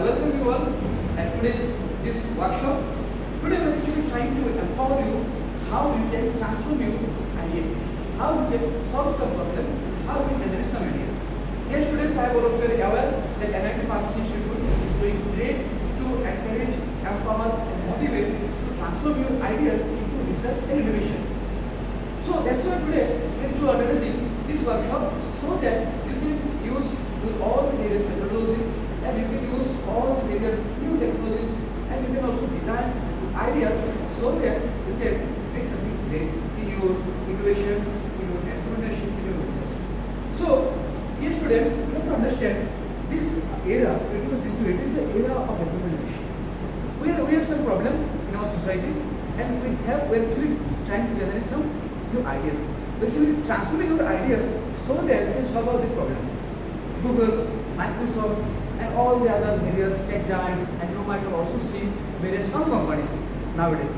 welcome you all at today's this workshop. Today we are actually trying to empower you how you can transform your idea, how you can solve some problem, how you can generate some idea. Yes, students, I am all of you aware that NIET Pharmacy Institute is doing great to encourage, empower, and motivate to transform your ideas into research and innovation. So that's why today we are organizing this workshop so that you can use with all the various methodologies and you can use all the various new technologies and you can also design ideas so that you can make something great in your innovation, in your entrepreneurship, in your research. So, dear students, you have to understand this era, 21st century, it is the era of entrepreneurship. We have some problem in our society and we are actually trying to generate some new ideas. We are actually transforming our ideas so that we can solve all this problem. Google, Microsoft, and all the other various tech giants, and you might have also seen various small companies nowadays.